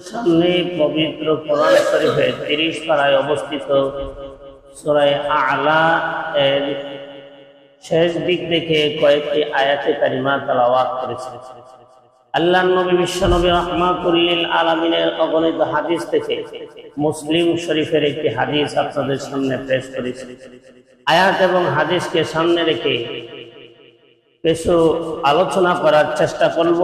সামনে পবিত্র কোরআন শরীফে 30 পারায় অবস্থিত সূরা আ'লা এর শেষ দিক থেকে কয়েকটি আয়াতে কারিমা তেলাওয়াত করেছি। আল্লাহর নবী বিশ্বনবী রাহমাতুল লিল আলামিনের অগণিত হাদিস থেকে মুসলিম শরীফের একটি হাদিস আপনাদের সামনে পেশ করেছি। আয়াত এবং হাদিসকে সামনে রেখে কিছু আলোচনা করার চেষ্টা করব।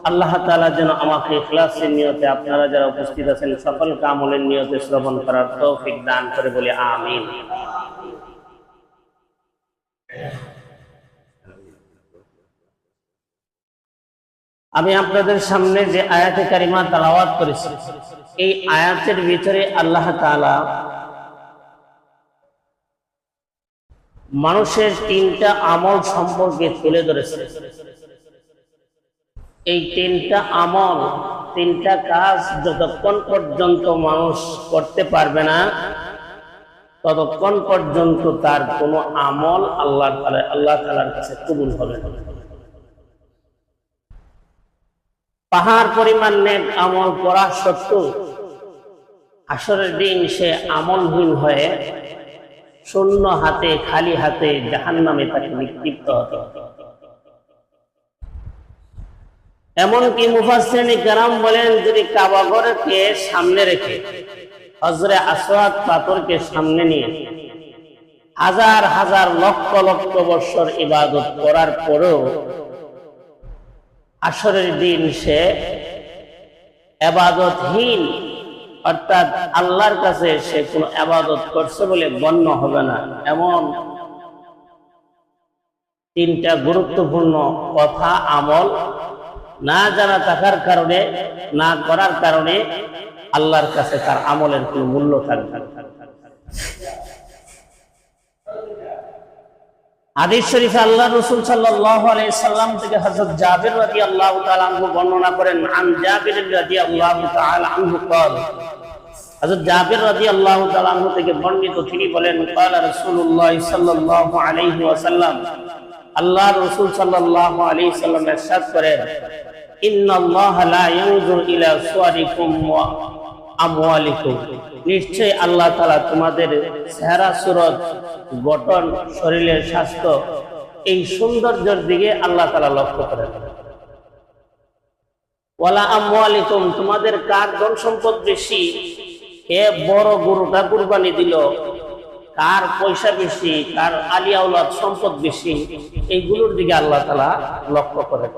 আল্লাহ তাআলা যেন আমাকে ইখলাসের নিয়তে আপনারা যারা উপস্থিত আছেন সকলকে আমলের নিয়তে শ্রবণ করার তৌফিক দান করে বলি আমিন। আমি আপনাদের সামনে যে আয়াতে কারিমা তেলাওয়াত করেছি, এই আয়াতের ভিতরে আল্লাহ তাআলা মানুষের 3টা আমল সম্পর্কে তুলে ধরেছে। এই 3টা আমল, 3টা কাজ যতক্ষণ পর্যন্ত মানুষ করতে পারবে না ততক্ষণ পর্যন্ত তার কোনো আমল আল্লাহ তাআলার কাছে কবুল হবে না। পাহাড় পরিমাণ নেক আমল করা সত্ত্বেও হাসরের দিন সে আমলহীন হয়ে শূন্য হাতে, খালি হাতে জাহান্নামে তাকে নিক্ষিপ্ত হতে হবে। এমনকি মুফাসসিরিনে কেরাম বলেন, যদি কাবা ঘরকে সামনে রেখে হজরে আসওয়াদ পাথরকে সামনে নিয়ে হাজার হাজার লক্ষ লক্ষ বছর ইবাদত করার পরেও হাসরের দিন সে ইবাদতহীন, অর্থাৎ আল্লাহর কাছে সে কোনো ইবাদত করছে বলে গণ্য হবে না। এমন 3টা গুরুত্বপূর্ণ কথা, আমল না জানা থাকার কারণে, না করার কারণে আল্লাহর কাছে তার আমলের কোনো মূল্য থাকবে না। হাদিস শরীফে আল্লাহ রাসূল সাল্লাল্লাহু আলাইহি সাল্লাম থেকে হযরত জাবির রাদিয়াল্লাহু তাআলা আনহু বর্ণনা করেন, আন জাবির রাদিয়াল্লাহু তাআলা আনহু قال, হযরত জাবির রাদিয়াল্লাহু তাআলা আনহু থেকে বর্ণিত, তিনি বলেন, قال রাসূলুল্লাহ সাল্লাল্লাহু আলাইহি ওয়াসাল্লাম, আল্লাহ রাসূল সাল্লাল্লাহু আলাইহি সাল্লাম ইরশাদ করেন, ইন্নাল্লাহা লা ইয়ানজুরু ইলা সুওয়ারিকুম ওয়া আমওয়ালিকুম, নিশ্চয় আল্লাহ তাআলা তোমাদের চেহারা, সুরত, গঠন, শরীরের স্বাস্থ্য, এই সৌন্দর্যের দিকে আল্লাহ তাআলা লক্ষ্য করেন। ওয়ালা আমওয়ালিকুম, তোমাদের কার ধন সম্পদ বেশি, কে বড় গরুটা কুরবানি দিল, কার পয়সা বেশি, কার আলিয়া আওলাদ সম্পদ বেশি, এইগুলোর দিকে আল্লাহ তাআলা লক্ষ্য করেন।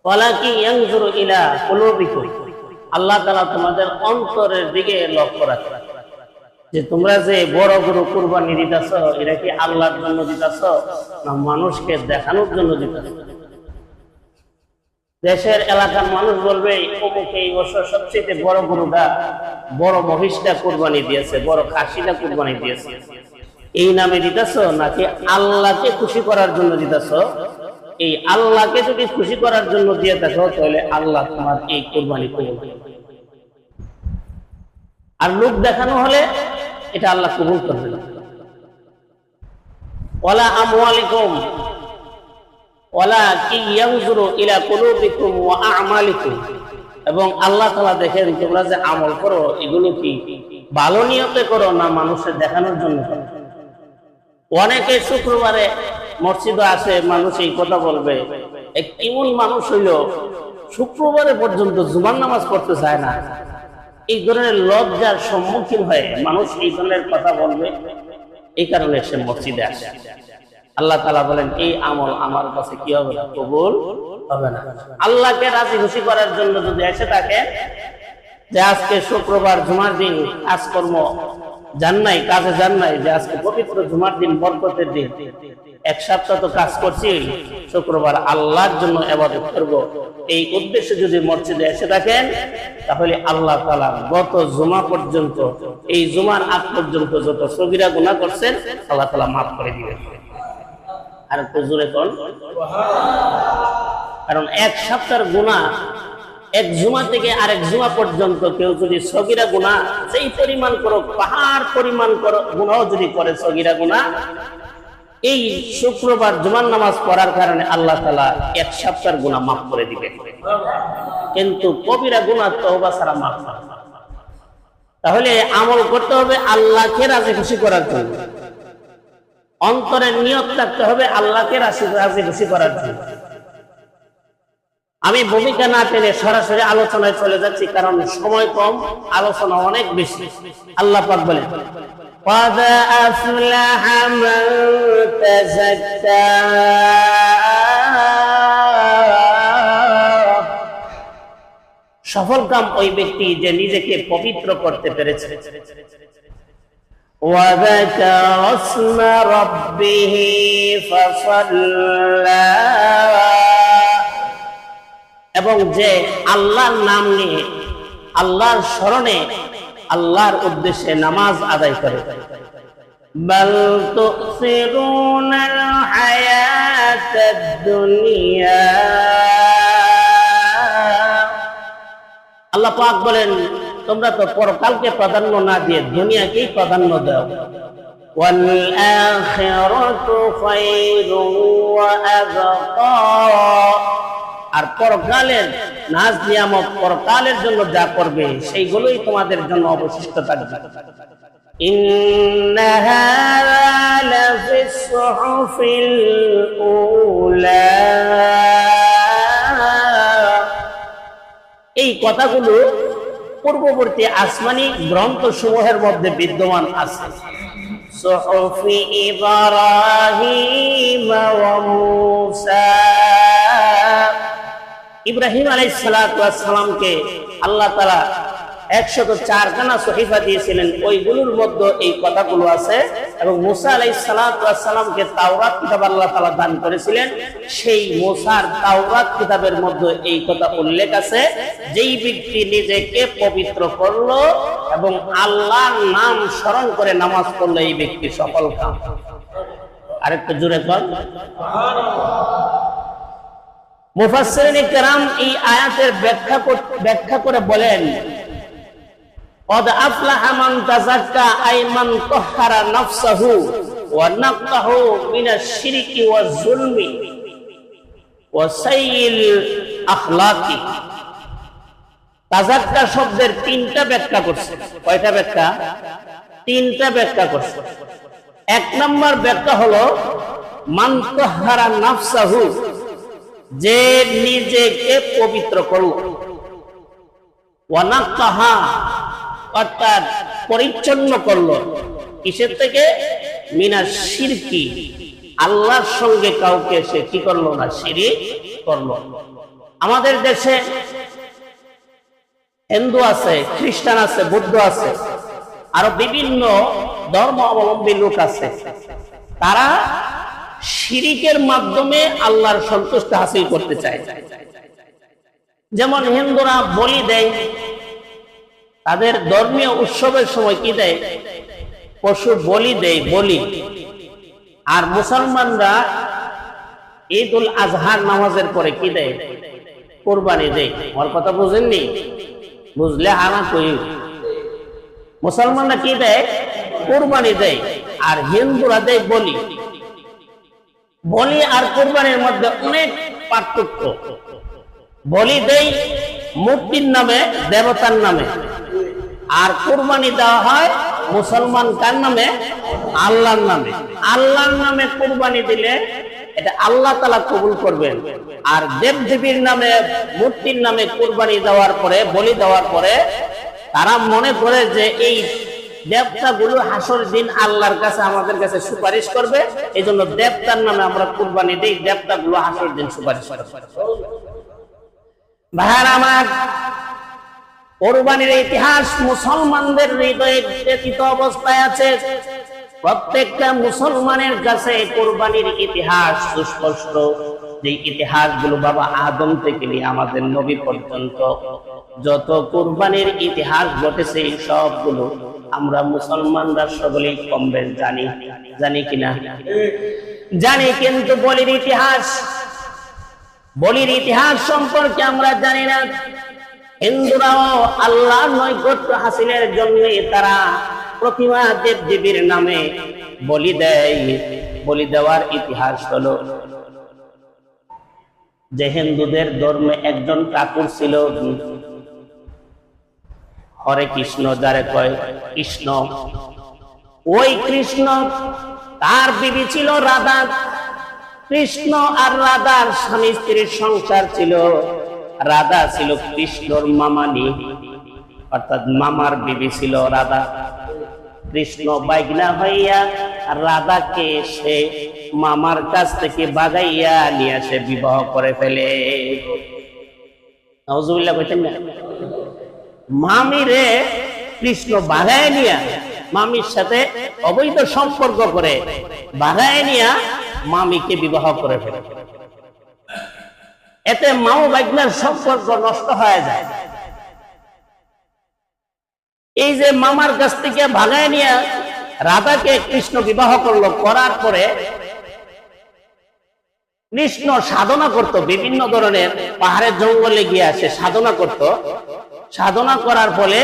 ওয়ালাকি ইয়ানজুরু ইলা কুলুবিকুম, আল্লাহ তাআলা তোমাদের অন্তরের দিকে লক্ষ্য রাখেন। যে তোমরা যে বড় গরু কুরবানি দিতেছ, এটা কি আল্লাহর জন্য দিতেছ না মানুষকে দেখানোর জন্য দিতেছ? দেশের এলাকার মানুষ বলবে, অমুক এই বছর সবচেয়ে বড় গরুটা, বড় মহিষটা কুরবানি দিয়েছে, বড় খাসিটা কুরবানি দিয়েছে, এই নামে দিতেছ নাকি আল্লাহকে খুশি করার জন্য দিতেছ? এই আল্লাহকে যদি খুশি করার জন্য দিয়ে থাকো তাহলে আল্লাহ তোমার এই কুরবানি কবুল করবে। আর লোক দেখানো হলে এটা আল্লাহ কবুল করবে না। ওয়ালা আমওয়ালিকুম ওয়ালাকি ইয়ানজুরু ইলা কুলুবিকুম ওয়া আ'মালিকুম, এবং আল্লাহ তাআলা দেখেন তোমরা যে আমল করো এগুলো কি ভালো নিয়তে করো না মানুষের দেখানোর জন্য করো। অনেকে শুক্রবারে মসজিদে আসে, মানুষ এই কথা বলবে, এমন মানুষ হইল শুক্রবারে পর্যন্ত জুমার নামাজ পড়তে চায় না। এই ধরনের লজ্জার সম্মুখীন হয়ে মানুষ এই ধরনের কথা বলবে, এই কারণে সে মসজিদে আসে। আল্লাহ তাআলা বলেন, এই আমল আমার কাছে কি হবে না, কবুল হবে না। আল্লাহকে রাজি খুশি করার জন্য যদি এসে থাকে যে আজকে শুক্রবার জুমার দিন কাজকর্ম যান নাই, কাজে যান নাই, যে আজকে পবিত্র জুমার দিন, বরকতের দিন, এক সপ্তাহ তো কাজ করছি, শুক্রবার আল্লাহর জন্য ইবাদত করব, এই উদ্দেশ্যে যদি মসজিদে এসে থাকেন তাহলে আল্লাহ তাআলা গত জুমা পর্যন্ত, এই জুমার আগ পর্যন্ত যত সগীরা গুনাহ করছেন আল্লাহ তাআলা মাফ করে দিবেন। আর একটু জোরে কোন সুবহানাল্লাহ। কারণ এক সপ্তাহের গুনাহ এক জুমা থেকে আরেক জুমা পর্যন্ত কেউ যদি সগীরা গুনাহ সেই পরিমাণ করো, পাহাড় পরিমাণ করো গুনাহ যদি করে সগীরা গুনাহ, এই শুক্রবার জুমার নামাজ পড়ার কারণে আল্লাহ তাআলা এক সপ্তাহের গুনাহ মাফ করে দিবেন। কিন্তু কবিরা গুনাহ তওবা ছাড়া মাফ হয় না। তাহলে আমল করতে হবে আল্লাহকে রাজি খুশি করার জন্য, অন্তরের নিয়ত রাখতে হবে আল্লাহকে রাজি খুশি করার জন্য। আমি ভূমিকা না টেনে সরাসরি আলোচনায় চলে যাচ্ছি, কারণ সময় কম, আলোচনা অনেক বেশি। আল্লাহ পাক বলেন, قد أفلح من تزكى সফল কাম ওই ব্যক্তি যে নিজেকে পবিত্র করতে পেরেছে। وذكر اسم ربه فصلى এবং যে আল্লাহর নাম নিয়ে আল্লাহর স্মরণে আল্লাহর উদ্দেশ্যে নামাজ আদায় করে। বাল তুসিরুনাল হায়াতাদ দুনিয়া, আল্লাহ পাক বলেন তোমরা তো পরকালকে প্রাধান্য না দিয়ে দুনিয়াকেই প্রাধান্য দাও। ওয়াল আখিরাতু খায়রুন ওয়া আবকা, আর পরকালের নাজ নিয়ামত পরকালের জন্য যা করবে সেইগুলোই তোমাদের জন্য অবশিষ্ট থাকবে। ইন্না হাযা লাফিস সুহুফিল উলা, এই কথাগুলো পূর্ববর্তী আসমানি গ্রন্থ সমূহের মধ্যে বিদ্যমান আছে। সুহুফি ইব্রাহিম ওয়া মূসা, ইব্রাহিম আলাইহিস সালাতু ওয়াস সালামকে আল্লাহ তাআলা 104 খানা সহিফা দিয়েছিলেন, ওইগুলোর মধ্যে এই কথাগুলো আছে। এবং মুসা আলাইহিস সালাতু ওয়াস সালামকে তাওরাত কিতাব আল্লাহ তাআলা দান করেছিলেন, সেই মুসার তাওরাত কিতাবের মধ্যে এই কথা উল্লেখ আছে, যেই ব্যক্তি নিজেকে পবিত্র করলো এবং আল্লাহর নাম স্মরণ করে নামাজ পড়লো, এই ব্যক্তি সফল কাম। আরেকটু জোরে বল সুবহানাল্লাহ। মুফাসসিরিন কিরাম এই আয়াতের ব্যাখ্যা করে বলেন, قد أفلح من تزكى أي من طهر نفسه ونقه من الشرك والظلم وسيء الأخلاق। তাজাক্কা শব্দের তিনটা ব্যাখ্যা করছে। কয়টা ব্যাখ্যা? তিনটা ব্যাখ্যা করছে। এক নম্বর ব্যাখ্যা হলো মান তাহহারা নাফসাহু, যে নিজেকে পবিত্র করল, ওয়া নাক্কাহা অর্থাৎ পরিচ্ছন্ন করলো, কিসের থেকে? মিনাশ শিরকি, আল্লাহর সঙ্গে কাউকে সে কি করলো না, শিরিক করলো। আমাদের দেশে হিন্দু আছে, খ্রিস্টান আছে, বৌদ্ধ আছে, আরো বিভিন্ন ধর্ম অবলম্বী লোক আছে। তারা শিরিকের মাধ্যমে আল্লাহর সন্তুষ্টি হাসিল করতে চায়। যেমন হিন্দুরা বলি দেয়, তাদের ধর্মীয় উৎসবের সময় কি দেয়? পশু বলি দেয়, বলি। আর মুসলমানরা ঈদুল আজহার নামাজের পরে কি দেয়? কুরবানি দেয়। আমার কথা বুঝেননি? বুঝলে হানা কই। মুসলমানরা কি দেয়? কুরবানি দেয়, আর হিন্দুরা দেয় বলি। বলি আর কুরবানির মধ্যে অনেক পার্থক্য। বলি দেয় মূর্তির নামে, দেবতার নামে, আর কুরবানি দেওয়া হয় মুসলমান কার নামে? আল্লাহর নামে। আল্লাহর নামে কুরবানি দিলে এটা আল্লাহ তাআলা কবুল করবেন। আর দেবদেবীর নামে, মূর্তির নামে কুরবানি দেওয়ার পরে, বলি দেওয়ার পরে তারা মনে করে যে এই দেবতাগুলো হাসর দিন আল্লাহর কাছে আমাদের কাছে সুপারিশ করবে, এই জন্য দেবতার নামে আমরা কুরবানি দিই, দেবতাগুলো হাসর দিন সুপারিশ করবে। ভাইরা আমার, কুরবানির ইতিহাস মুসলমানদের হৃদয়ে ব্যতীত অবস্থায় আছে। প্রত্যেকটা মুসলমানের কাছে কুরবানির ইতিহাস সুস্পষ্ট। যে ইতিহাসগুলো বাবা আদম থেকে নিয়ে আমাদের নবী পর্যন্ত যত কুরবানির ইতিহাস ঘটেছে, সবগুলো আমরা মুসলমানরা সকলেই কম বেশ জানি। জানি কিনা? জানি, কিন্তু বলির ইতিহাস সম্পর্কে আমরা জানি না। হিন্দুরাও আল্লাহর নৈকট্য হাসিলের জন্য তারা প্রতিমা দেব দেবীর নামে বলি দেয়। বলি দেওয়ার ইতিহাস হলো যে হিন্দুদের ধর্মে একজন ঠাকুর ছিল হরে কৃষ্ণ, যারে কয় কৃষ্ণ। ওই কৃষ্ণ, তার বিবি ছিল রাধা। কৃষ্ণ আর রাধার স্বামী স্ত্রীর সংসার ছিল। রাধা ছিল কৃষ্ণর মামানি, অর্থাৎ মামার বিবি ছিল রাধা। কৃষ্ণ বাইগনা হইয়া রাধাকে সে মামার কাছ থেকে বাগাইয়া নিয়ে আসে, বিবাহ করে ফেলে। নাউজুবিল্লাহ কইতেন না? মামিরে কৃষ্ণ বাগায় নিয়া মামির সাথে অবৈধ সম্পর্ক করে বাগায় নিয়া মামিকে বিবাহ করে ফেলে। এতে মামু বাইগনার সম্পর্ক নষ্ট হয়ে যায়। এই যে মামার কাছ থেকে ভাগায় নিয়ে রাধাকে কৃষ্ণ বিবাহ করলো, করার পরে কৃষ্ণ সাধনা করত, বিভিন্ন ধরনের পাহাড়ের জঙ্গলে গিয়ে সে সাধনা করত। সাধনা করার ফলে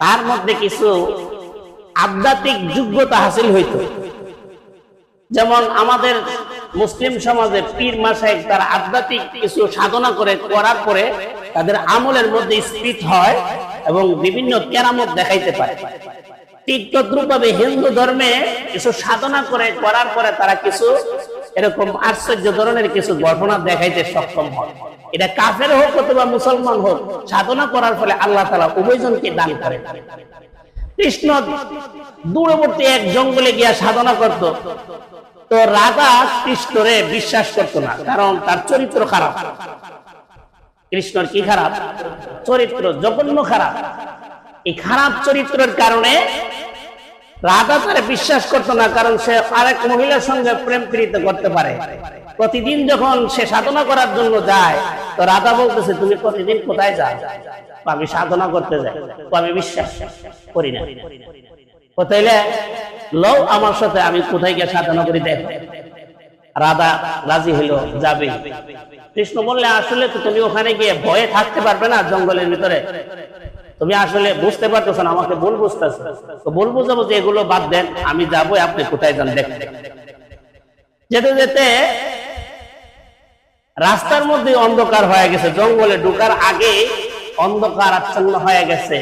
তার মধ্যে কিছু আধ্যাত্মিক যোগ্যতা হাসিল হইত। যেমন আমাদের মুসলিম সমাজে পীর মাশায়েখ তার আধ্যাত্মিক কিছু সাধনা করার পরে তাদের আমলের মধ্যে স্ফীত হয় এবং বিভিন্ন কেরামত দেখাইতে পারে। ঠিক তদ্রূপভাবে হিন্দু ধর্মে কিছু সাধনা করার পরে তারা কিছু এরকম আশ্চর্য ধরনের কিছু ঘটনা দেখাইতে সক্ষম হয়। এটা কাফের হোক অথবা মুসলমান হোক, সাধনা করার ফলে আল্লাহ তাআলা উভয়জনকে দান করে। কৃষ্ণ দূরবর্তী এক জঙ্গলে গিয়া সাধনা করত। তো রাধা কৃষ্ণরে বিশ্বাস করত না, কারণ তার চরিত্র খারাপ। কৃষ্ণর কি খারাপ? চরিত্র জঘন্য খারাপ। এই খারাপ চরিত্রের কারণে রাধা তারে বিশ্বাস করত না, কারণ সে আরেক মহিলার সঙ্গে প্রেম প্রীতি করতে পারে। প্রতিদিন যখন সে সাধনা করার জন্য যায়, তো রাধা বলতেছে, তুমি প্রতিদিন কোথায় যাও? আমি সাধনা করতে যাই। আমি বিশ্বাস করি না। কোথাইলে লও আমার সাথে, আমি কোথায় গিয়ে সাধনা করি দেখ। রাধা রাজি হইল, যাবে। কৃষ্ণ বললে, আসলে তো তুমি ওখানে গিয়ে ভয়ে থাকতে পারবে না জঙ্গলের ভিতরে, তুমি আসলে বুঝতে পারতেছো না, আমাকে ভুল বুঝতেছো। তো ভুল বুঝাবো যে এগুলো বাদ দেন, আমি যাবো, আপনি কোথায় যান দেখতে। যেতে যেতে রাস্তার মধ্যে অন্ধকার হয়ে গেছে, জঙ্গলে ঢোকার আগে অন্ধকার আচ্ছন্ন হয়ে গেছে।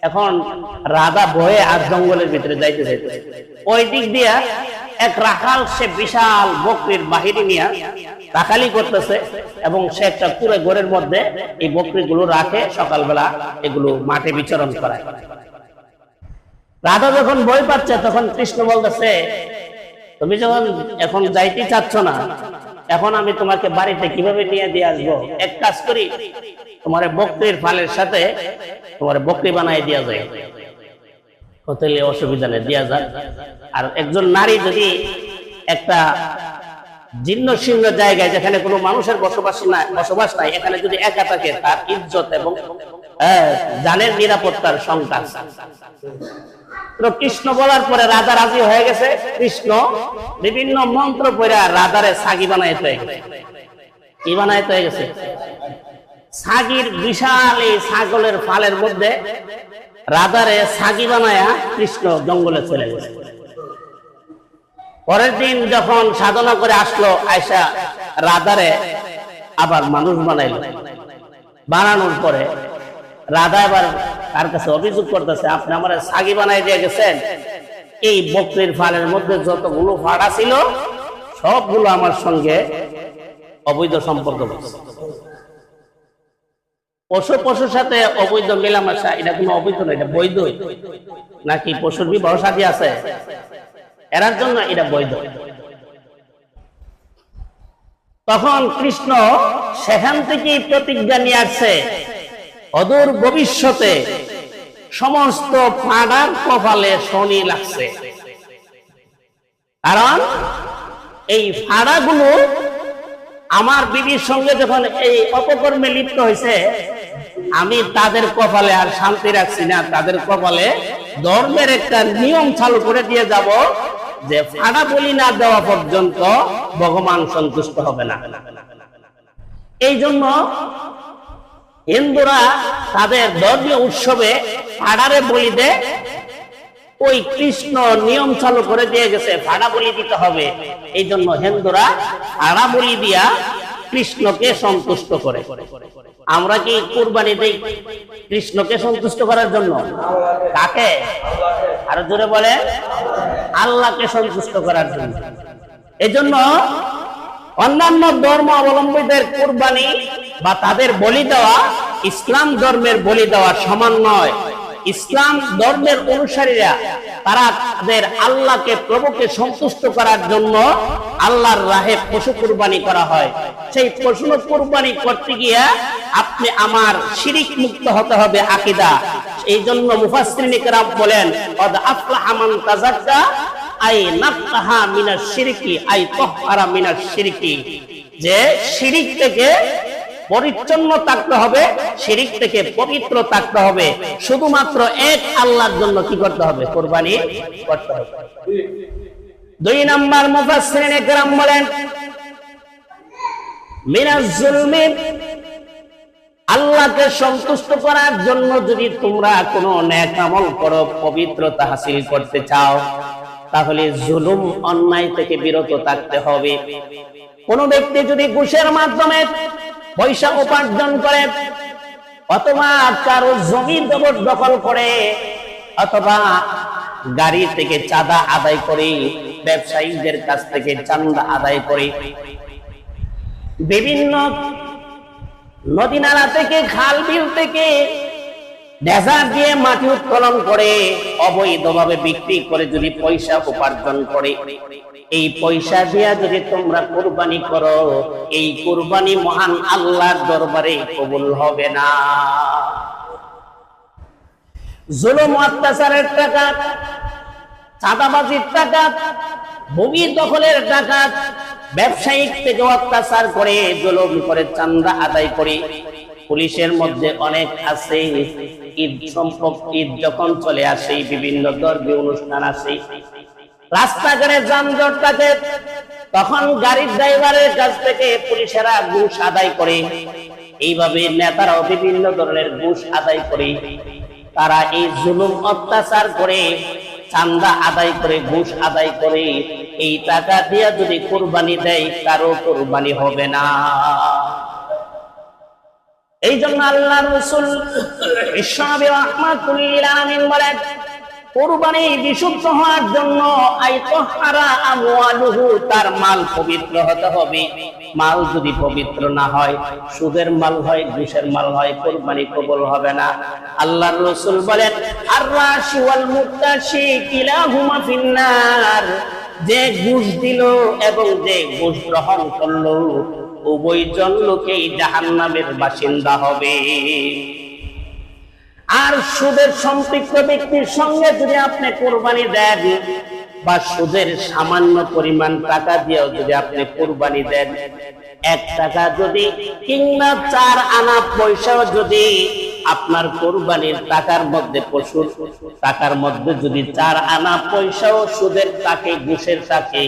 এখন রাধা ভয়ে আর জঙ্গলের ভিতরে যাইতে যাইতে ওই দিক দিয়া এক রাখাল, সে বিশাল বকরির বাহিনী নিয়ে রাখালি করতেছে এবং সে একটা পুরো ঘরের মধ্যে এই বকরিগুলো রাখে, সকালবেলা এগুলো মাঠে বিচরণ করায়। রাধা যখন ভয় পাচ্ছে, তখন কৃষ্ণ বলতেছে, তুমি যখন এখন যাইতে চাচ্ছ না, এখন আমি তোমাকে বাড়িতে কিভাবে নিয়ে দিয়ে আসবো? এক কাজ করি, তোমার বকরির ফালের সাথে তোমার বকরি বানাই দেওয়া যায়, হোটেলে অসুবিধা নেই, দেওয়া যায়। আর একজন নারী যদি একটা জীর্ণ শীর্ণ জায়গায়, যেখানে কোনো মানুষের বসবাস নাই, এখানে যদি একা থাকে, তার ইজ্জত এবং জানের নিরাপত্তার শঙ্কা। কৃষ্ণ বলার পরে রাধা রাজি হয়ে গেছে। কৃষ্ণ বিভিন্ন মন্ত্র পড়ে রাধারে ছাগি বানাইতে হয়ে গেছে। কি বানাইতে হয়ে গেছে? ছাগির বিশাল এই ছাগলের ফালের মধ্যে রাধারে ছাগি বানায়া কৃষ্ণ জঙ্গলে চলে গেছে। পরের দিন যখন সাধনা করে আসলো, আয়সা রাধারে আবার মানুষ বানাইল। বানানোর পরে রাধা এবার তার কাছে অভিযোগ করতেছে, আপনি আমার ছাগি বানাই দিয়ে গেছেন, এই বকরির ফালের মধ্যে যতগুলো ফাড়া ছিল সবগুলো আমার সঙ্গে অবৈধ সম্পর্ক করছে। পশুর সাথে অবৈধ মেলামেশা, এটা কোনো অবৈধ নয়, এটা বৈধ। নাকি পশুর বিবাহ সাথী আছে, এরার জন্য এটা বৈধ। তখন কৃষ্ণ সেখান থেকেই প্রতিজ্ঞা নিয়ে আসছে, অদূর ভবিষ্যতে সমস্ত ফাড়ার কপালে শনি লাগছে। কারণ এই ফাড়াগুলো আমার বিবির সঙ্গে যখন এই অপকর্মে লিপ্ত হয়েছে, আমি তাদের কপালে আর শান্তি রাখছি না। তাদের কপালে ধর্মের একটা নিয়ম চালু করে দিয়ে যাব, যে ফাড়া বলি না দেওয়া পর্যন্ত ভগবান সন্তুষ্ট হবে না। এই জন্য হিন্দুরা তাদের ধর্মীয় উৎসবে ফাড়ারে বলি দেয়। ওই কৃষ্ণ নিয়ম চালু করে দিয়ে গেছে, ফাড়া বলি দিতে হবে। এই জন্য হিন্দুরা ফাড়া বলি দিয়া কৃষ্ণকে সন্তুষ্ট করে। আমরা কি কুরবানি দেই কৃষ্ণকে সন্তুষ্ট করার জন্য? কাকে? আরো জোরে বলে, আল্লাহকে সন্তুষ্ট করার জন্য। এজন্য অন্যান্য ধর্ম অবলম্বীদের কুরবানি বা তাদের বলি দেওয়া ইসলাম ধর্মের বলি দেওয়া সমান নয়। ইসলাম ধর্মের অনুসারীরা তারা তাদের আল্লাহকে, প্রভুকে সন্তুষ্ট করার জন্য আল্লাহর রাহে পশু কুরবানি করা হয়। সেই পশু কুরবানি করতে গিয়ে আপনি আমার শিরিক মুক্ত হতে হবে, আকীদা। এই জন্য মুফাসসিরিন কিরাম বলেন, কদ আফলাহা মান তাযাক্কা আই নাক্কাহা মিনাশ শিরকি আই তাহহারা মিনাশ শিরকি, যে শিরিক থেকে পরিচ্ছন্ন থাকতে হবে, শিরিক থেকে পবিত্র থাকতে হবে। শুধুমাত্র এক আল্লাহর জন্য কি করতে হবে? কুরবানি করতে হবে। 2 নাম্বার মুফাসসিরিন কিরাম বলেন, মিনাজ যুলমি, আল্লাহকে সন্তুষ্ট করার জন্য যদি তোমরা কোনো নেক আমল করো, পবিত্রতা হাসিল করতে চাও, তাহলে জুলুম, অন্যায় থেকে বিরত থাকতে হবে। কোন ব্যক্তি যদি ঘুষের মাধ্যমে পয়সা উপার্জন করে, অথবা কারো জমি জবরদখল করে, অথবা গাড়ি থেকে চাঁদা আদায় করে, ব্যবসায়ীদের কাছ থেকে চাঁদা আদায় করে, বিভিন্ন নদী নালা থেকে, খাল বিল থেকে ডেজার্ট দিয়ে মাটি উত্তোলন করে, অবৈধভাবে বিক্রি করে যদি পয়সা উপার্জন করে, এই পয়সা দিয়ে যদি তোমরা কুরবানি করো, এই কুরবানি মহান আল্লাহর দরবারে কবুল হবে না। জুলুম, অত্যাচারের টাকা, চাঁদাবাজির টাকা, ভূমি দখলের টাকা, ব্যবসায়িক থেকে অত্যাচার করে, জুলুম করে, চাঁদা আদায় করে। পুলিশের মধ্যে অনেক আছে, ঈদ ঈদ যখন চলে আসে, বিভিন্ন ধর্মীয় অনুষ্ঠান আসে, রাস্তাঘাটে যানজট থাকে, তখন গাড়ির ড্রাইভারের কাছ থেকে পুলিশেরা ঘুষ আদায় করে। এইভাবে নেতারাও বিভিন্ন ধরনের ঘুষ আদায় করে। তারা এই জুলুম, অত্যাচার করে, চাঁদা আদায় করে, ঘুষ আদায় করে, এই টাকা দিয়ে যদি কুরবানি দেয়, কারো কুরবানি হবে না। এই জন্য আল্লাহর রাসূল বিশ্বনবী রাহমাতুল লিল আলামিন বলেন, কুরবানি বিশুদ্ধ হওয়ার জন্য আই তাহহারা আমওয়ালুহু, তার মাল পবিত্র হতে হবে। মাল যদি পবিত্র না হয়, সুদের মাল হয়, ঘুষের মাল হয়, কুরবানি কবুল হবে না। আল্লাহর রাসূল বলেন, আর রাশি ওয়াল মুত্তাশি কিলাহুমা ফিন্নার, যে ঘুষ দিল এবং যে ঘুষ গ্রহণ করলো, উভয়জন লোকেই জাহান্নামের বাসিন্দা হবে। আর সুদের সম্পৃক্ত ব্যক্তির সঙ্গে যদি আপনি কুরবানি দেন, বা সুদের সামান্য পরিমাণ টাকা দিয়েও যদি আপনি কুরবানি দেন, 1 টাকা যদি কিংবা 4 আনা পয়সাও যদি আপনার কুরবানির টাকার মধ্যে, পশুর টাকার মধ্যে যদি 4 আনা পয়সাও সুদের টাকে, ঘুষের টাকে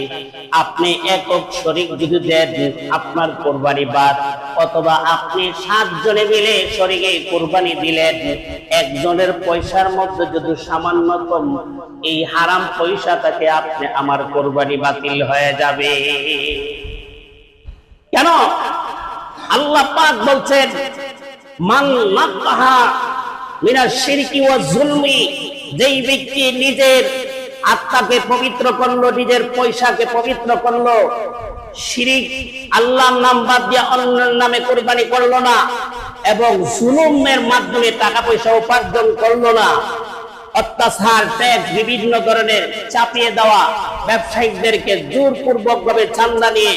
আপনি একক শরীক যদি দেন, আপনার কুরবানি বাদ। অথবা আপনি 7 জনে মিলে শরীকে কুরবানি দিলেন, একজনের পয়সার মধ্যে যদি সামান্যতম এই হারাম পয়সা থাকে, আপনি আমার কুরবানি বাতিল হয়ে যাবে। কেন? আল্লাহ পাক বলছেন, মান নাক্কাহা মিনাশ শিরকি ওয়াজ যুলমি, যেই ব্যক্তি নিজের আত্মাকে পবিত্র করলো, নিজের পয়সাকে পবিত্র করলো, শিরিক, আল্লাহর নাম বাদ দিয়ে অন্যের নামে কুরবানি করলো না, এবং জুলুমের মাধ্যমে টাকা পয়সা উপার্জন করলো না, অত্যাচার, ট্যাক্স, বিভিন্ন ধরনের চাপিয়ে দেওয়া, ব্যবসায়ীদেরকে জোরপূর্বক ভাবে চাঁদা নিয়ে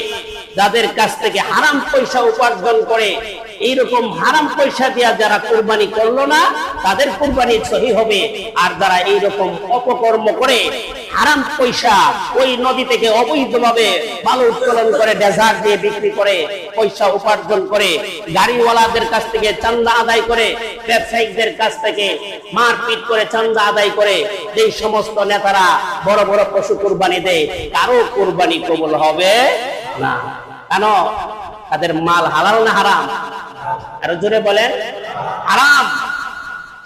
যাদের কাছ থেকে হারাম পয়সা উপার্জন করে, এইরকম হারাম পয়সা দিয়া যারা কুরবানি করলো না, তাদের কুরবানি সহি হবে। আর যারা এইরকম অপকর্ম করে, হারাম পয়সা ওই নদী থেকে অবৈধভাবে বালু উত্তোলন করে, ডেজার্ট দিয়ে বিক্রি করে, পয়সা উপার্জন করে, গাড়িওয়ালাদের কাছ থেকে চাঁদা আদায় করে, ব্যবসায়ীদের কাছ থেকে মারপিট করে চাঁদা আদায় করে, এই সমস্ত নেতারা বড় বড় পশু কুরবানি দেয়, কারো কুরবানি কবুল হবে না। কেন? তাদের মাল হালাল না হারাম? আরো জোরে বলেন, হারাম।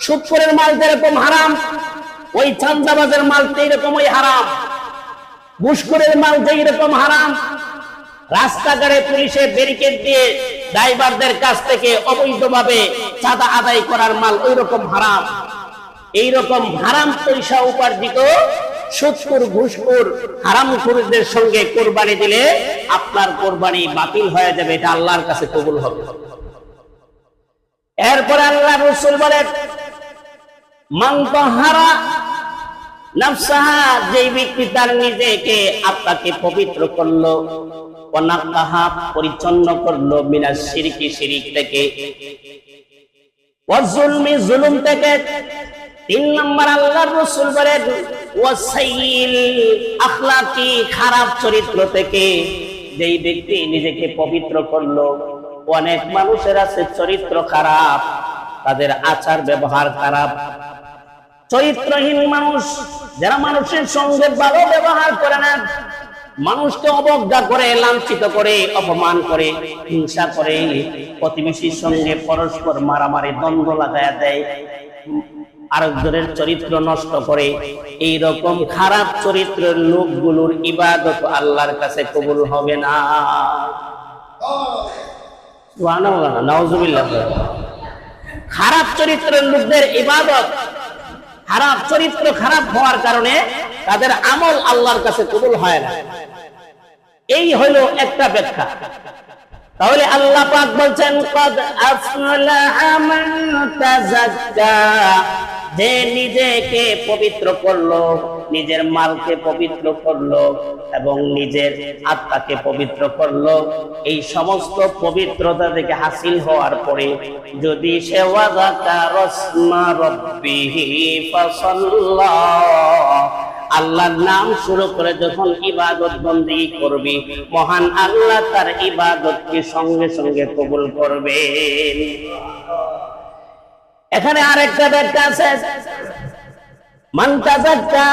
সুদখোরের মাল যেরকম হারাম, ওই চাঁদাবাজের মাল সেই রকমই হারাম। ঘুষখোরের মাল যেই রকম হারাম, রাস্তাঘাটে পুলিশে ব্যারিকেড দিয়ে ড্রাইভারদের কাছ থেকে অবৈধভাবে চাঁদা আদায় করার মাল ওই রকম হারাম। এইরকম হারাম পয়সা উপার্জিত সুদখোর ঘুষখোর হারামখোরদের সঙ্গে কোরবানি দিলে আপনার কোরবানি বাতিল হয়ে যাবে, এটা আল্লাহর কাছে কবুল হবে। এরপরে আল্লাহ রাসূল বলেন, মান তাহারা নাফসাহা, যেই ব্যক্তি তার নিজেকে আত্মাকে পবিত্র করলো, ওয়া নাকাহা পরিচ্ছন্ন করলো, মিনাশ শিরকি শিরিক থেকে, ওয়া যুলমি জুলুম থেকে। 3 নম্বর আল্লাহর রাসূল বলেন, ওয়া সাইয়িল আখলাকি খারাপ চরিত্র থেকে, যেই ব্যক্তি নিজেকে পবিত্র করলো। অনেক মানুষের আছে চরিত্র খারাপ, তাদের আচার ব্যবহার খারাপ, চরিত্রহীন মানুষ, যারা মানুষের সঙ্গে ভালো ব্যবহার করে না, মানুষকে অবজ্ঞা করে, লাঞ্ছিত করে, অপমান করে, হিংসা করে, প্রতিবেশীর সঙ্গে পরস্পর মারামারি দ্বন্দ্ব লাগায়া দেয়, আরেকজনের চরিত্র নষ্ট করে। এই রকম খারাপ চরিত্রের লোকগুলোর ইবাদত আল্লাহর কাছে কবুল হবে না। নাউজুবিল্লাহ। খারাপ চরিত্রের লোকদের ইবাদত, খারাপ চরিত্র খারাপ হওয়ার কারণে তাদের আমল আল্লাহর কাছে কবুল হয় না। এই হলো একটা ব্যাখ্যা। তাহলে আল্লাহ পাক বলছেন, কদ আফলাহা মান তাযাক্কা, যে নিজেকে পবিত্র করলো, নিজের মালকে পবিত্র করলো এবং নিজের আত্মাকে পবিত্র করলো, এই সমস্ত পবিত্রতা থেকে হাসিল হওয়ার পরে যদি সে ওয়াযাকারা রাসমা রাব্বিহি ফাসাল্লা, আল্লাহর নাম শুরু করে যখন ইবাদত বন্দেগী করবি, মহান আল্লাহ তার ইবাদতকে সঙ্গে সঙ্গে কবুল করবেন। এখানে আরেকটা ব্যাখ্যা আছে, মান তাযাক্কা,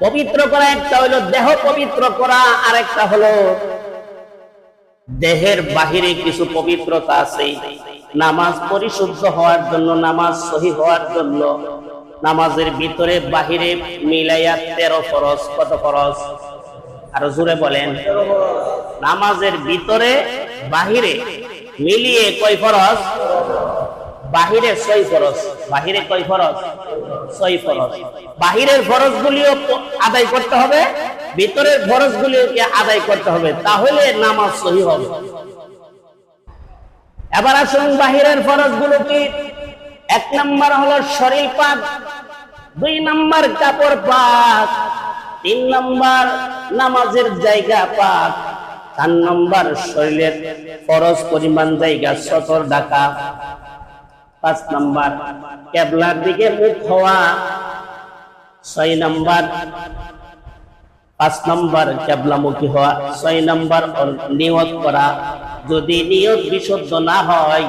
পবিত্র করা একটা হলো দেহ পবিত্র করা, আরেকটা হলো দেহের বাহিরে কিছু পবিত্রতা আছে। নামাজ পরিশুদ্ধ হওয়ার জন্য, নামাজ সহিহ হওয়ার জন্য নামাজের ভিতরে বাহিরে মিলাইয়া 13 ফরজ। কত ফরজ? আরো জোরে বলেন। নামাজের ভিতরে বাহিরে মিলিয়ে কয় ফরজ? বাহিরে 6 ফরজ। বাহিরে কয় ফরজ? 6 ফরজ। বাহিরের ফরজগুলিও আদায় করতে হবে, ভিতরের ফরজগুলিকে আদায় করতে হবে, তাহলে নামাজ সহিহ হবে। এবার আসুন বাহিরের ফরজগুলো কি? 1 নম্বর হলো শরীর পাক, 2 নম্বর কাপড় পাক, 3 নম্বর নামাজের জায়গা পাক, 4 নম্বর শরীরের ফরজ পরিমাণ জায়গা সতর ঢাকা, 5 নম্বর কিবলার দিকে মুখ হওয়া, 6 নম্বর 5 নম্বর কিবলামুখী হওয়া, 6 নম্বর নিয়ত করা। যদি নিয়ত বিশুদ্ধ না হয়,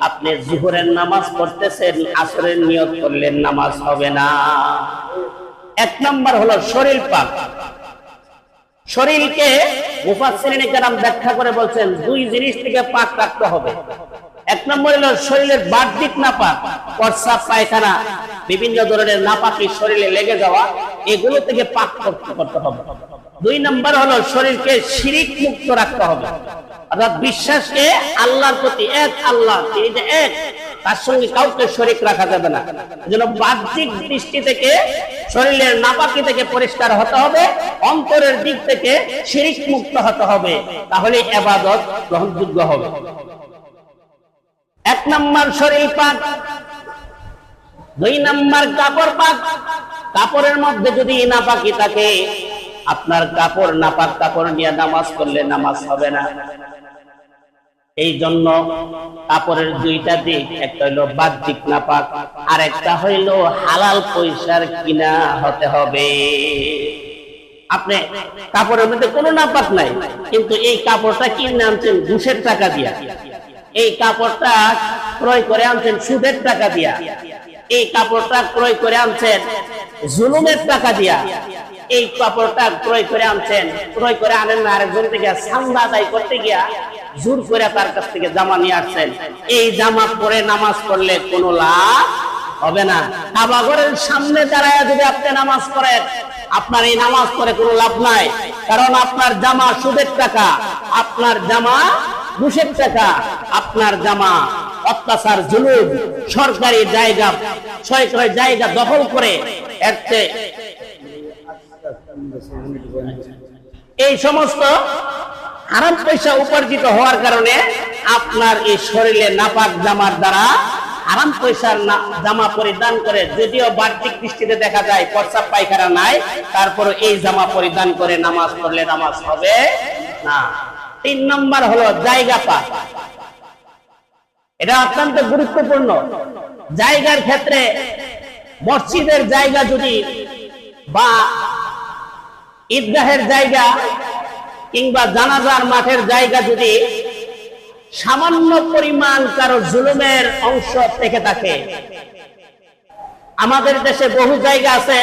আপনি জোহরের নামাজ পড়তেছেন, আসরের নিয়ত করলেন, নামাজ হবে না। 1 নম্বর হলো শরীর পাক। শরীরকে মুফাসসিরিনে কেরাম ব্যাখ্যা করে বলছেন 2 জিনিস থেকে পাক রাখতে হবে। 1 নম্বর হলো শরীরের বাহ্যিক নাপাক, প্রস্রাব পায়খানা বিভিন্ন ধরনের নাপাকি শরীরে লেগে যাওয়া, এগুলো থেকে পাক করতে হবে। 2 নম্বর হলো শরীরকে শিরিক মুক্ত রাখতে হবে, অর্থাৎ বিশ্বাসকে আল্লাহর প্রতি, এক আল্লাহ, তিনি যে এক, তার সঙ্গে কাউকে শরীক রাখা যাবে না। এজন্য বাহ্যিক দৃষ্টি থেকে শরীরের নাপাকি থেকে পরিষ্কার হতে হবে, অন্তরের দিক থেকে শিরিক মুক্ত হতে হবে, তাহলে ইবাদত গ্রহণযোগ্য হবে। 1 নম্বর শরীর পাক, 2 নম্বর কাপড় পাক। কাপড়ের মধ্যে যদি নাপাকি থাকে, আপনার কাপড় নাপাক কাপড় নিয়ে নামাজ পড়লে নামাজ হবে না। এই জন্য কাপড়ের 2টা দিক, একটা হইলো বাহ্যিক নাপাক, আর একটা হইলো হালাল পয়সার কিনা হতে হবে। আপনি কাপড়ের মধ্যে কোনো নাপাক নাই, কিন্তু এই কাপড়টা কিনে আনছেন ঘুষের টাকা দিয়া, এই কাপড়টা ক্রয় করে আনছেন সুদের টাকা দিয়া, এই কাপড়টা ক্রয় করে আনছেন জুলুমের টাকা দিয়া, এই কাপড়টা ক্রয় করে আনছেন, ক্রয় করে আনেন না, আরেকজন থেকে চাঁদা আদায় করতে গিয়া জোর করে তার কাছ থেকে জামা নিয়ে আসছেন। এই জামা পরে নামাজ পড়লে কোনো লাভ হবে না। কাবা ঘরের সামনে দাঁড়ায় যদি আপনি নামাজ পড়েন, আপনার এই নামাজ পড়ে কোনো লাভ নাই, কারণ আপনার জামা সুদের টাকা, আপনার জামা ঘুষের টাকা, আপনার জামা অত্যাচার জুলুম, সরকারি জায়গা জায়গা দখল করে এই সমস্ত হারাম পয়সা উপার্জিত হওয়ার কারণে আপনার এই শরীরে নাপাক জামার দ্বারা হারাম পয়সার জামা পরিধান করে, যদিও বাহ্যিক দৃষ্টিতে দেখা যায় প্রস্রাব পায়খানা নাই, তারপরে এই জামা পরিধান করে নামাজ পড়লে নামাজ হবে না। 3 নম্বর হলো জায়গা পাক। এটা অত্যন্ত গুরুত্বপূর্ণ। জায়গার ক্ষেত্রে মসজিদের জায়গা যদি বা ঈদগাহের জায়গা কিংবা জানাজার মাঠের জায়গা যদি সামান্য পরিমাণ কারো জুলুমের অংশ থেকে থাকে, আমাদের দেশে বহু জায়গা আছে,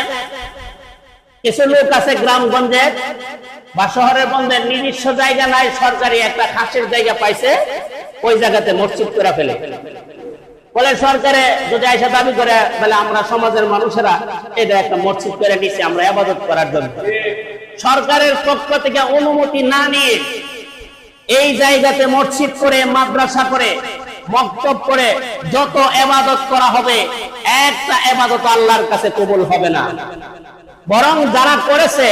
কিছু লোক আছে গ্রামগঞ্জে বা শহরের বন্ধের নিজস্ব জায়গা নাই, সরকারি একটা খাসের জায়গা পাইছে, ওই জায়গাতে মসজিদ করে ফেলে। বলে সরকারে যদি আইসা দাবি করে, বলে আমরা সমাজের মানুষেরা এটা একটা মসজিদ করে নিছি আমরা ইবাদত করার জন্য। সরকারের পক্ষ থেকে অনুমতি না নিয়ে এই জায়গাতে মসজিদ করে, মাদ্রাসা করে, মক্তব করে যত ইবাদত করা হবে, একটা ইবাদত আল্লাহর কাছে কবুল হবে না। বরং যারা করেছে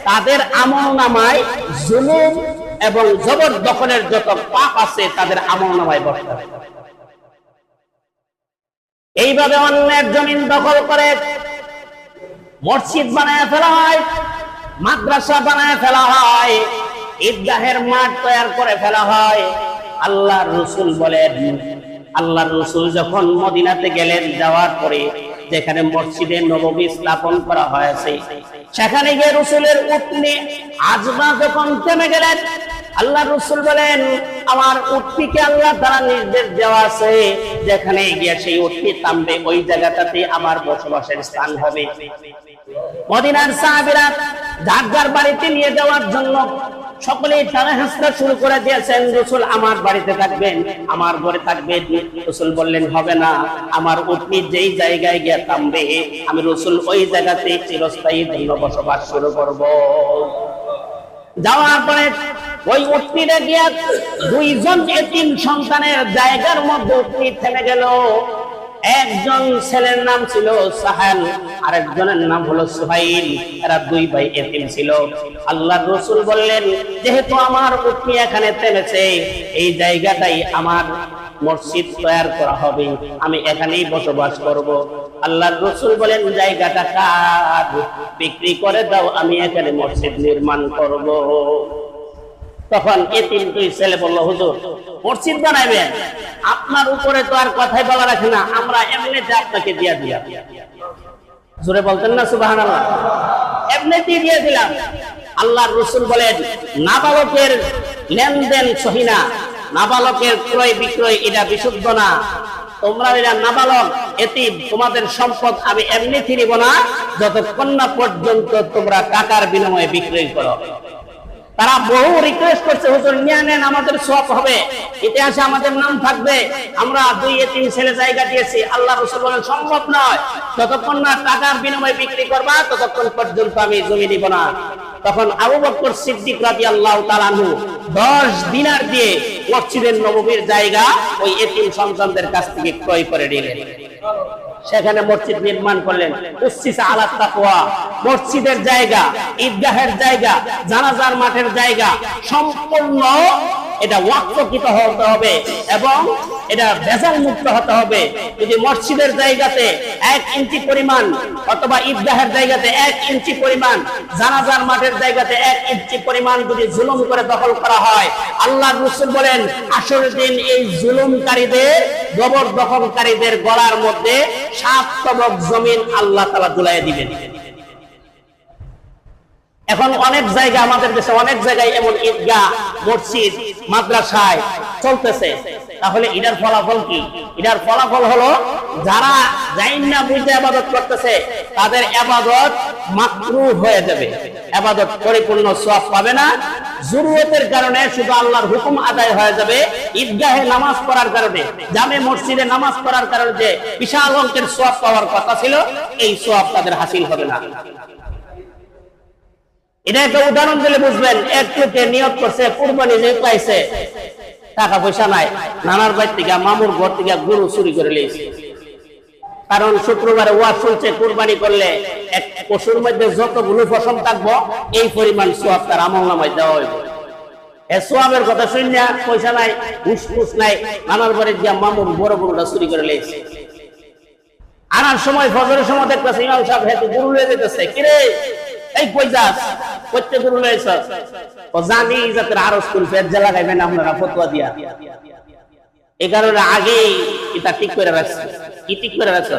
তাদের আমলনামায় জুলুম এবং জবরদখলের যত পাপ আছে তাদের আমলনামায় বর্তাবে। এইভাবে অন্যের জমিন দখল করে মসজিদ বানায় ফেলা হয়, মাদ্রাসা বানায় ফেলা হয়, ঈদগাহের মাঠ তৈরি করে ফেলা হয়। আল্লাহর রাসূল বলেন, আল্লাহর রাসূল যখন মদিনাতে গেলেন, যাওয়ার পরে যেখানে মসজিদে নববী স্থাপন করা হয়েছে, সেখানে গিয়ে রাসূলের উটনি আজমা যখন থেমে গেলেন, আল্লাহর রাসূল বলেন, আমার উটনিকে আল্লাহ দ্বারা নির্দেশ দেওয়া আছে, যেখানে গিয়ে সেই উটনি থামবে ওই জায়গাটাতে আমার বসবাসের স্থান হবে। মদিনার সাহাবীরা যার যার বাড়িতে নিয়ে যাওয়ার জন্য সকলেই টানা হাসতে শুরু করে দিয়েছেন, রাসূল আমার বাড়িতে থাকবেন, আমার ঘরে থাকবেন। রাসূল বললেন, হবে না, আমার উটনি যেই জায়গায় গিয়ে থামবে আমি রাসূল ওই জায়গাতে চিরস্থায়ী জন্য বসবাস শুরু করব। যাওয়ার পরে ওই উটনিটা গিয়ে 2 জন এতিম সন্তানের জায়গার মধ্যে উটনি থেমে গেল। একজন ছেলের নাম ছিল সাহাল, আরেকজনের নাম হলো সুহাইল, এরা 2 ভাই এতিম ছিল। আল্লাহর রাসূল বললেন, যেহেতু আমার উটনি এখানে থেমেছে, এই জায়গাটাই আমার মসজিদ তৈরি করা হবে, আমি এখানেই বসবাস করব। আল্লাহর রাসূল বলেন, জায়গাটা কার? বিক্রি করে দাও, আমি এখানে মসজিদ নির্মাণ করব। তখন এতিম 2 ছেলে বলল, হুজুর মসজিদ বানাবেন, আপনার উপরে তো আর কথাই বলা রাখে না, আমরা এমনিতে আপনাকে দিয়ে দিলাম। জোরে বলতেন না সুবহানাল্লাহ? এমনিতেই দিয়ে দিলাম। আল্লাহর রাসূল বলেন, নাবালকের লেনদেন সহি না, নাবালকের ক্রয় বিক্রয় এটা বিশুদ্ধ না। তোমরা এরা নাবালক এতিম, তোমাদের সম্পদ আমি এমনিতে নিব না যতক্ষণ না পর্যন্ত তোমরা টাকার বিনিময়ে বিক্রয় করো। তারা বহু রিকোয়েস্ট করছে, হুজুর নিয়ে নেন, আমাদের সওয়াব হবে, ইতিহাসে আমাদের নাম থাকবে, আমরা 2 এতিম ছেলে জায়গা দিয়েছি। আল্লাহর রাসূল বলেন, সম্ভব নয়, যতক্ষণ না টাকার বিনিময়ে বিক্রি করবা ততক্ষণ পর্যন্ত আমি জমি নিব না। তখন আবু বকর সিদ্দিক রাদিয়াল্লাহু তাআলা আনহু 10 দিনার দিয়ে মসজিদের নববীর জায়গা ওই এতিম সন্তানদের কাছ থেকে ক্রয় করে নিলেন, সেখানে মসজিদ নির্মাণ করলেন। উসসিসা আলা তাকওয়া, মসজিদের জায়গা, ঈদগাহের জায়গা, জানাজার মাঠের জায়গা সম্পূর্ণ এটা ওয়াকফকৃত হতে হবে এবং এটা ভেজাল মুক্ত হতে হবে। যদি মসজিদের জায়গাতে 1 ইঞ্চি পরিমাণ অথবা ঈদগাহের জায়গাতে 1 ইঞ্চি পরিমাণ, জানাজার মাঠের জায়গাতে 1 ইঞ্চি পরিমাণ যদি জুলুম করে দখল করা হয়, আল্লাহর রাসূল বলেন, আসরের দিন এই জুলুমকারীদের, জবরদখলকারীদের গলার মধ্যে 7 তবক জমিন আল্লাহ তাআলা দুলাইয়ে দিবেন। এখন অনেক জায়গা, আমাদের দেশে অনেক জায়গায় এমন ঈদগাহ, মসজিদ, মাদ্রাসায় চলতেছে। তাহলে এটার ফলাফল কি? এটার ফলাফল হলো যারা জাইন না বুঝে ইবাদত করতেছে তাদের ইবাদত মাকরুহ হয়ে যাবে। ইবাদত পরিপূর্ণ সওয়াব পাবে না। জরুরতের কারণে শুধু আল্লাহর হুকুম আদায় হয়ে যাবে, ঈদগাহে নামাজ পড়ার কারণে, জামে মসজিদে নামাজ পড়ার কারণে যে বিশাল অঙ্কের সওয়াব পাওয়ার কথা ছিল, এই সওয়াব তাদের হাসিল হবে না। এটা একটা উদাহরণ দিলে বুঝবেন। এক লোকে নিয়ত করছে কুরবানি যে পাইছে, টাকা পয়সা নাই, নানার বাড়ি থেকে মামুর ঘর থেকে গরু চুরি করে লিয়েছে। কারণ শুক্রবারে ওয়াজ শুনছে কুরবানি করলে এক পশুর মধ্যে যতগুলো পশম থাকবো এই পরিমাণ সওয়াব তার আমলনামায় দেওয়া হইব। এই সওয়াবের কথা শুনে পয়সা নাই, ঘুষ নাই, নানার বাড়ি গিয়া মামুর বড় গরুটা চুরি করে লিয়েছে। আনার সময় ফজরের সময় দেখতেছে ইমাম সাহেব হেতু গরু লয়ে যেতেছে। কিরে এই কই যাস? কইতে গরু লয়েছ? ও জানি যাতে আরো স্কুল ফেজ্জা লাগাইবেন আপনারা ফতোয়া দিয়া, এই কারণে আগেই এটা ঠিক করে রাখছে। কি ঠিক করে রাখছে?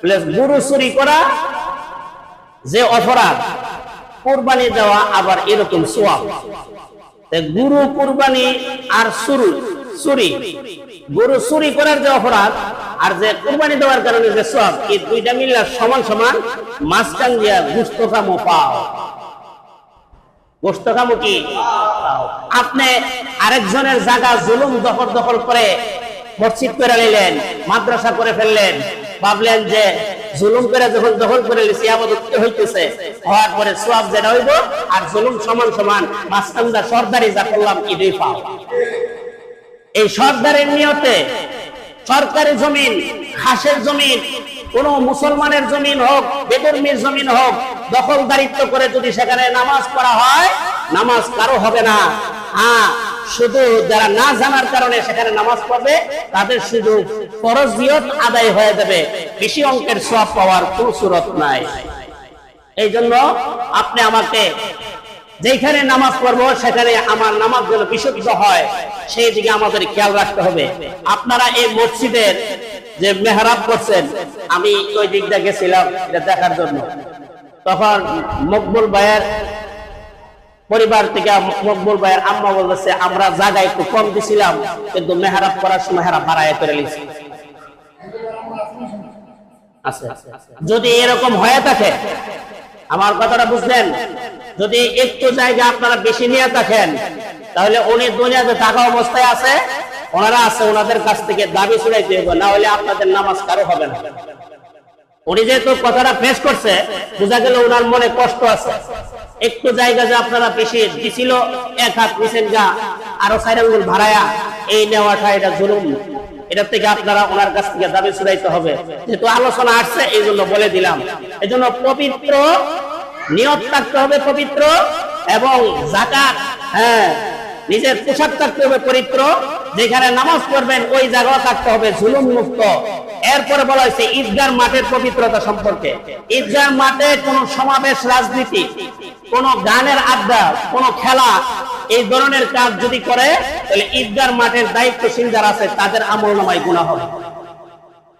প্লাস গরু চুরি করা যে অপরাধ, কুরবানি দেওয়া আবার এরকম সওয়াব। গরু কুরবানি আর চুরি, গরু চুরি করার যে অপরাধ আর যে কুরবানি দেওয়ার কারণে যে সওয়াব, এই দুইটা মিললে সমান সমান। মাঝখান দিয়া গোশত কামও পাও, গোশত কামও কি আপনি আরেকজনের জায়গা জুলুম দখল করে মসজিদ করে নিলেন, মাদ্রাসা করে ফেললেন, ভাবলেন যে জুলুম করে যখন দখল করে নিয়েছি ইবাদত হইতেছে, হওয়ার পরে সওয়াব যেটা হইব আর জুলুম সমান সমান। মাঝখানটা সরদারি যা করলাম কি দুই পাও। এই সরদারের নিয়তে সরকারি জমিন, খাসের জমিন, কোন মুসলমানের জমিন হোক, বেদর্মীর জমিন হোক, দখলদারিত্ব করে যদি সেখানে নামাজ পড়া হয়, নামাজ কারো হবে না। হ্যাঁ, শুধু যারা না জানার কারণে সেখানে নামাজ পড়বে তাদের শুধু ফরজিয়ত আদায় হয়ে যাবে, বেশি অঙ্কের সওয়াব পাওয়ার কোনো সুরত নাই। এই জন্য আপনি আমাকে যেখানে নামাজ পড়বো সেখানে আমার নামাজ যেন বিশুদ্ধ হয় সেই দিকে আমাদের খেয়াল রাখতে হবে। আপনারা এই মসজিদের যে মেহরাব করছেন, আমি ওই দিকটা গেছিলাম এটা দেখার জন্য। তখন মকবুল ভাইয়ের পরিবার থেকে মকবুল ভাইয়ের আম্মা বলতেছে আমরা জায়গা একটু কম দিছিলাম, কিন্তু মেহরাব করার সময় হেরা ভাড়ায় করে নিয়েছি। যদি এরকম হয়ে থাকে, আমার কথাটা বুঝলেন, যদি একটু জায়গা আপনারা বেশি নিয়ে থাকেন, তাহলে উনি দুনিয়াতে থাকা অবস্থায় আছে, ওনারা আছে, ওনাদের কাছ থেকে দাবি ছুড়াইতে হবে, না হলে আপনাদের নামাজ কারো হবে না। উনি যেহেতু কথাটা পেশ করছে, বোঝা গেল ওনার মনে কষ্ট আছে। একটু জায়গা যে আপনারা বেশি দিছিল, এক হাত নিচেন গা আরো 4 আঙ্গুল ভাড়ায়া, এই নেওয়াটা এটা জুলুম। এটার থেকে আপনারা ওনার কাছ থেকে দাবি ছুড়াইতে হবে। যেহেতু আলোচনা আসছে এই জন্য বলে দিলাম। এই জন্য পবিত্র নিয়ত থাকতে হবে, পবিত্র, এবং যাকাত, হ্যাঁ, নিজের পোশাক থাকতে হবে পবিত্র, যেখানে নামাজ পড়বেন ওই জায়গা থাকতে হবে জুলুম মুক্ত। এরপরে বলা হয়েছে ঈদগাহ মাঠের পবিত্রতা সম্পর্কে। ঈদগাহ মাঠে কোন সমাবেশ, রাজনীতি, কোন গানের আড্ডা, কোন খেলা, এই ধরনের কাজ যদি করে তাহলে ঈদগাহ মাঠের দায়িত্বশীল যারা আছে তাদের আমলনামায় গুনাহ হবে।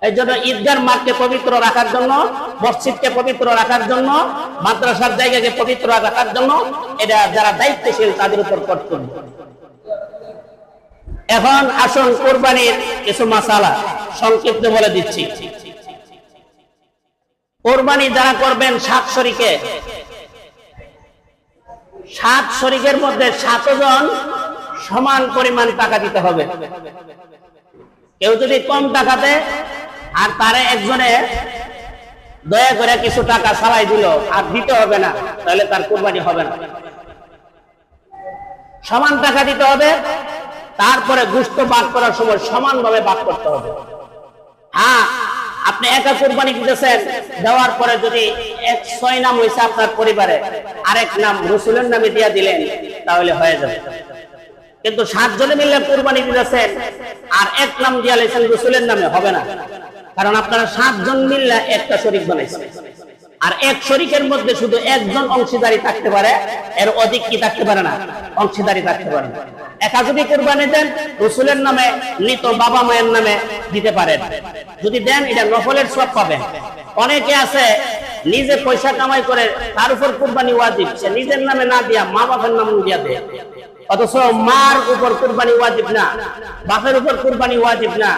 এই জন্য ঈদগাহ মাঠকে পবিত্র রাখার জন্য, মসজিদকে পবিত্র রাখার জন্য, মাদ্রাসার জায়গাকে পবিত্র রাখার জন্য এটা যারা দায়িত্বশীল তাদের উপর কর্তব্য। এখন আসুন কুরবানির কিছু মাসালা সংক্ষিপ্ত বলে দিচ্ছি। কুরবানি যারা করবেন 7 শরীকে, 7 শরীকের মধ্যে 7 জন সমান পরিমাণ টাকা দিতে হবে। কেউ যদি কম টাকা দেয় আর তারে একজনে দয়া করে কিছু টাকা ছাড়াই দিল আর দিতে হবে না, তাহলে তার কুরবানি হবে না। সমান টাকা দিতে হবে, তারপরে গোশত ভাগ করার সময় সমানভাবে ভাগ করতে হবে। হ্যাঁ, আপনি একা কুরবানি দিতেছেন, দেওয়ার পরে যদি 6 নাম হয়েছে আপনার পরিবারে, আরেক নাম রাসূলের নামে দিয়ে দিলেন, তাহলে হয়ে যাবে। কিন্তু 7 জনে মিলে কুরবানি দিতেছেন আর এক নাম দিয়ে লেছেন রাসূলের নামে, হবে না। কারণ আপনারা 7 জন মিলে একটা শরীক বানাইছেন, আর এক শরীকের মধ্যে শুধু একজন অংশীদারি থাকতে পারে, এর অধিক কি থাকতে পারে না, অংশীদারি থাকতে পারে না। একা যদি কুরবানি দেন রাসূলের নামে, মৃত বাবা মায়ের নামে দিতে পারেন। যদি দেন এটা নফলের সওয়াব পাবেন। অনেকে আছে নিজে পয়সা কামাই করে, তার উপর কুরবানি ওয়াজিব, সে নিজের নামে না দিয়া মা বাবার নাম দিয়া দেয়। অথচ মার উপর কুরবানি ওয়াজিব না, বাপের উপর কুরবানি ওয়াজিব না,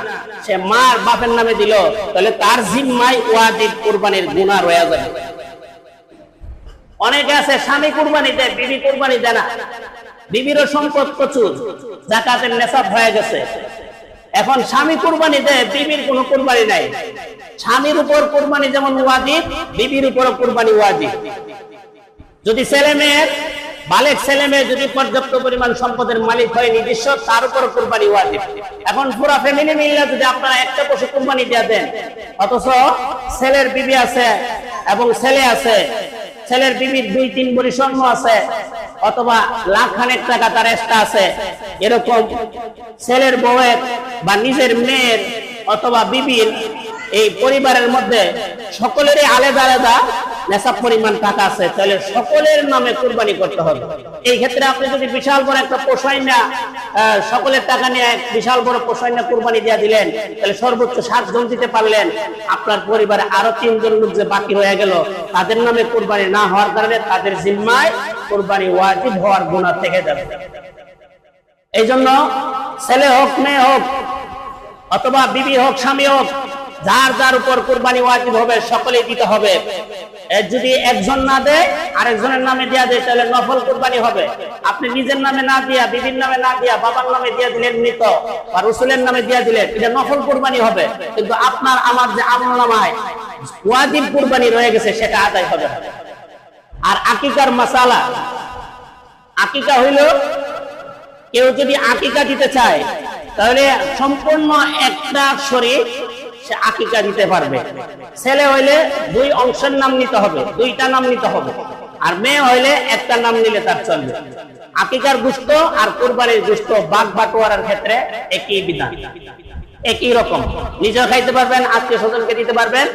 সে মার বাপের নামে দিল, তাহলে তার জিম্মায় ওয়াজিব কুরবানির গুনাহ রয়ে যাবে। অনেকে আছে স্বামী কুরবানি দেয়, বিবি কুরবানি দেয় না। বিবিরও সম্পদ প্রচুর, যাকাতের নেশাব হয়ে গেছে। এখন স্বামী কুরবানি দেয়, বিবির কোনো কুরবানি নাই। স্বামীর উপর কুরবানি যেমন ওয়াজিব, বিবির উপরও কুরবানি ওয়াজিব। যদি ছেলে মেয়ের বালেক ছেলে মেয়ে যদি পর্যাপ্ত পরিমাণ সম্পদের মালিক হয় নিজস্ব, তার উপর কুরবানি ওয়াজিব। এখন পুরো ফ্যামিলি মিলে যদি আপনারা একটা পশু কুরবানি দিয়ে দেন, অথচ ছেলের বিবি আছে এবং ছেলে আছে, ছেলের বিবির 2-3 ভরি স্বর্ণ আছে, অথবা লাখখানেক টাকা তার এক্সট্রা আছে, এরকম ছেলের বউয়ের বা নিজের মেয়ের অথবা বিবির এই পরিবারের মধ্যে সকলেরই আলাদা আলাদা নেশাব পরিমাণ টাকা আছে, তাহলে সকলের নামে কুরবানি করতে হবে। এই ক্ষেত্রে আপনি যদি বিশাল বড় একটা পোষাইনা সকলের টাকা নিয়ে বিশাল বড় পোষাইনা কুরবানি দিয়ে দিলেন, তাহলে সর্বোচ্চ 7 জন দিতে পারলেন। আপনার পরিবারে আরো 3 জন লোক যে বাকি হয়ে গেল, তাদের নামে কুরবানি না হওয়ার কারণে তাদের জিম্মায় কুরবানি ওয়াজিব হওয়ার গুনাহ থেকে যাবে। এই জন্য ছেলে হোক মেয়ে হোক অথবা বিবি হোক স্বামী হোক, যার যার উপর কুরবানি ওয়াজিব হবে সকলেই দিতে হবে। যদি একজন না দেয় আরেকজনের নামে দিয়া দেয়, তাহলে নফল কুরবানি হবে। আপনি নিজের নামে না দিয়া, বিবির নামে না দিয়া, বাবার নামে দিয়া দিলেন মৃত বা রাসূলের নামে দিয়া দিলেন, এটা নফল কুরবানি হবে। কিন্তু আপনার আমার যে আমলনামায় ওয়াজিব কুরবানি রয়ে গেছে, সেটা আদায় হবে। আর আকিকার মাসালা, আকিকা হইল কেউ যদি আকিকা দিতে চায়, তাহলে সম্পূর্ণ একটা শরীর সে আকিকা দিতে পারবে। ছেলে হইলে 2 অংশের নাম নিতে হবে, 2টা নাম নিতে হবে। আর মেয়ে হইলে একটা নাম নিলে তার চলবে। আকিকার গোশত আর কুরবানির গোশত ভাগ বাটোয়ারার ক্ষেত্রে একই বিধান, একই রকম। নিজেও খাইতে পারবেন, আত্মীয় স্বজনকে দিতে পারবেন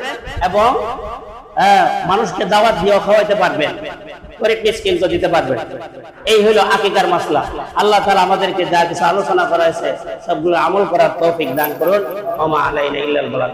এবং মানুষকে দাওয়াত দিয়েও খাওয়াইতে পারবেন, গরিব মিসকিনকে দিতে পারবেন। এই হলো আকিকার মাসলা। আল্লাহ তাআলা আমাদেরকে যা কিছু আলোচনা করা হয়েছে সবগুলো আমল করার তৌফিক দান করুন। ওয়া মা আলাইনা ইল্লাল বালাগ।